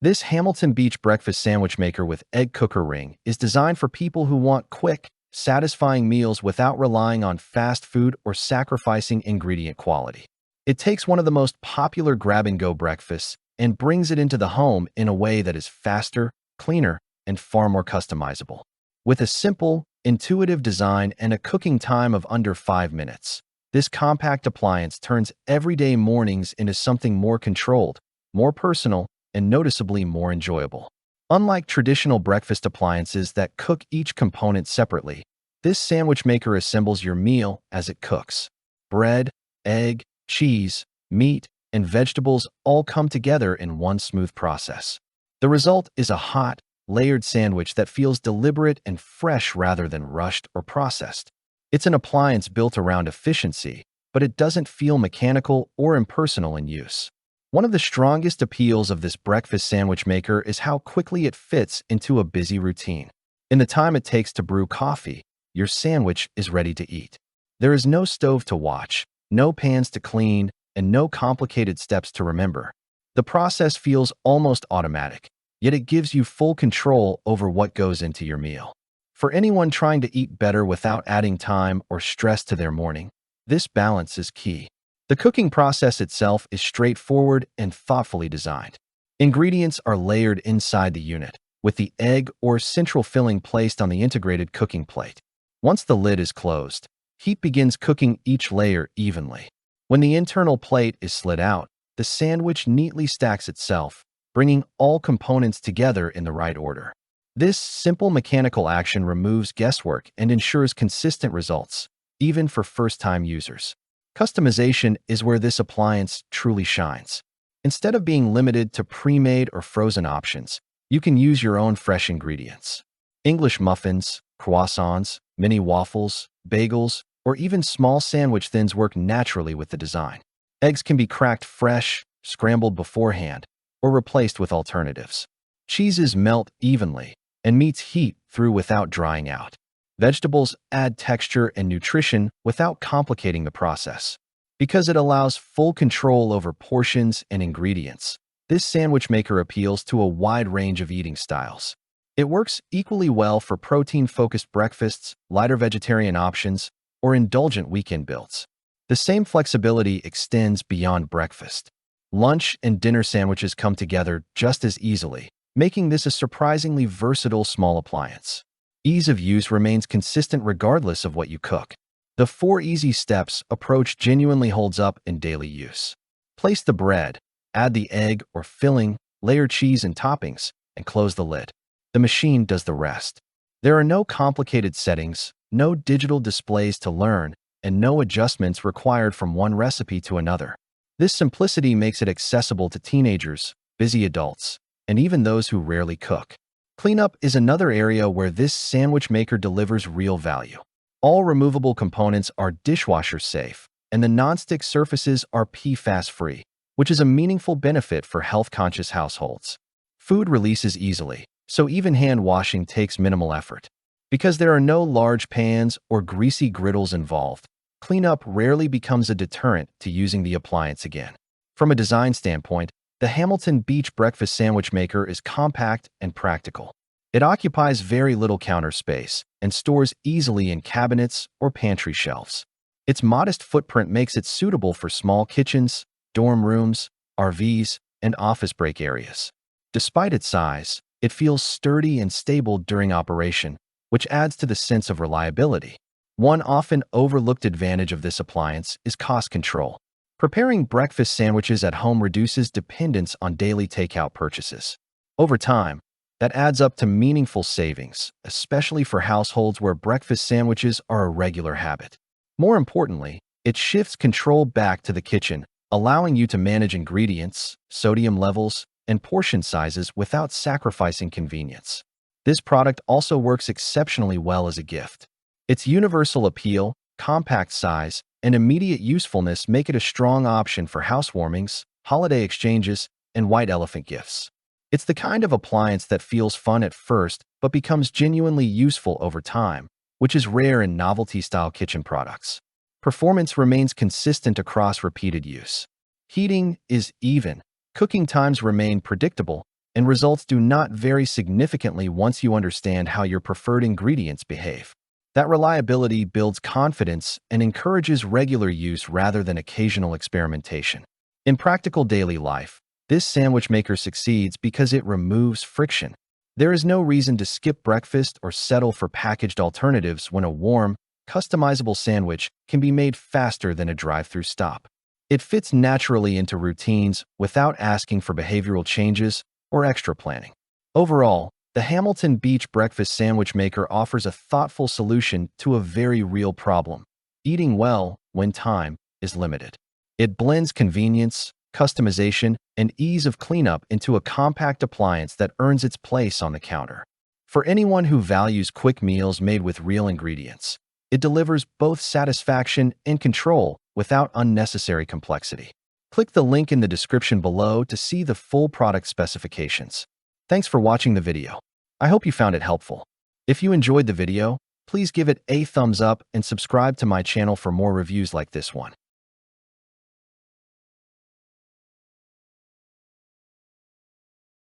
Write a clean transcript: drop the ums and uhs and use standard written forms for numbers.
This Hamilton Beach breakfast sandwich maker with egg cooker ring is designed for people who want quick, satisfying meals without relying on fast food or sacrificing ingredient quality. It takes one of the most popular grab-and-go breakfasts and brings it into the home in a way that is faster, cleaner, and far more customizable. With a simple, intuitive design and a cooking time of under 5 minutes, this compact appliance turns everyday mornings into something more controlled, more personal, and noticeably more enjoyable. Unlike traditional breakfast appliances that cook each component separately, this sandwich maker assembles your meal as it cooks. Bread, egg, cheese, meat, and vegetables all come together in one smooth process. The result is a hot, layered sandwich that feels deliberate and fresh rather than rushed or processed. It's an appliance built around efficiency, but it doesn't feel mechanical or impersonal in use. One of the strongest appeals of this breakfast sandwich maker is how quickly it fits into a busy routine. In the time it takes to brew coffee, your sandwich is ready to eat. There is no stove to watch, no pans to clean, and no complicated steps to remember. The process feels almost automatic, yet it gives you full control over what goes into your meal. For anyone trying to eat better without adding time or stress to their morning, this balance is key. The cooking process itself is straightforward and thoughtfully designed. Ingredients are layered inside the unit, with the egg or central filling placed on the integrated cooking plate. Once the lid is closed, heat begins cooking each layer evenly. When the internal plate is slid out, the sandwich neatly stacks itself, bringing all components together in the right order. This simple mechanical action removes guesswork and ensures consistent results, even for first-time users. Customization is where this appliance truly shines. Instead of being limited to pre-made or frozen options, you can use your own fresh ingredients. English muffins, croissants, mini waffles, bagels, or even small sandwich thins work naturally with the design. Eggs can be cracked fresh, scrambled beforehand, or replaced with alternatives. Cheeses melt evenly, and meats heat through without drying out. Vegetables add texture and nutrition without complicating the process. Because it allows full control over portions and ingredients, this sandwich maker appeals to a wide range of eating styles. It works equally well for protein-focused breakfasts, lighter vegetarian options, or indulgent weekend builds. The same flexibility extends beyond breakfast. Lunch and dinner sandwiches come together just as easily, making this a surprisingly versatile small appliance. Ease of use remains consistent regardless of what you cook. The 4 easy steps approach genuinely holds up in daily use. Place the bread, add the egg or filling, layer cheese and toppings, and close the lid. The machine does the rest. There are no complicated settings, no digital displays to learn, and no adjustments required from one recipe to another. This simplicity makes it accessible to teenagers, busy adults, and even those who rarely cook. Cleanup is another area where this sandwich maker delivers real value. All removable components are dishwasher-safe, and the nonstick surfaces are PFAS-free, which is a meaningful benefit for health-conscious households. Food releases easily, so even hand washing takes minimal effort. Because there are no large pans or greasy griddles involved, cleanup rarely becomes a deterrent to using the appliance again. From a design standpoint, the Hamilton Beach breakfast sandwich maker is compact and practical. It occupies very little counter space and stores easily in cabinets or pantry shelves. Its modest footprint makes it suitable for small kitchens, dorm rooms, RVs, and office break areas. Despite its size, it feels sturdy and stable during operation, which adds to the sense of reliability. One often overlooked advantage of this appliance is cost control. Preparing breakfast sandwiches at home reduces dependence on daily takeout purchases. Over time, that adds up to meaningful savings, especially for households where breakfast sandwiches are a regular habit. More importantly, it shifts control back to the kitchen, allowing you to manage ingredients, sodium levels, and portion sizes without sacrificing convenience. This product also works exceptionally well as a gift. Its universal appeal, compact size, and immediate usefulness make it a strong option for housewarmings, holiday exchanges, and white elephant gifts. It's the kind of appliance that feels fun at first but becomes genuinely useful over time, which is rare in novelty-style kitchen products. Performance remains consistent across repeated use. Heating is even, cooking times remain predictable, and results do not vary significantly once you understand how your preferred ingredients behave. That reliability builds confidence and encourages regular use rather than occasional experimentation. In practical daily life, this sandwich maker succeeds because it removes friction. There is no reason to skip breakfast or settle for packaged alternatives when a warm, customizable sandwich can be made faster than a drive-through stop. It fits naturally into routines without asking for behavioral changes or extra planning. Overall, the Hamilton Beach Breakfast Sandwich Maker offers a thoughtful solution to a very real problem: eating well when time is limited. It blends convenience, customization, and ease of cleanup into a compact appliance that earns its place on the counter. For anyone who values quick meals made with real ingredients, it delivers both satisfaction and control without unnecessary complexity. Click the link in the description below to see the full product specifications. Thanks for watching the video. I hope you found it helpful. If you enjoyed the video, please give it a thumbs up and subscribe to my channel for more reviews like this one.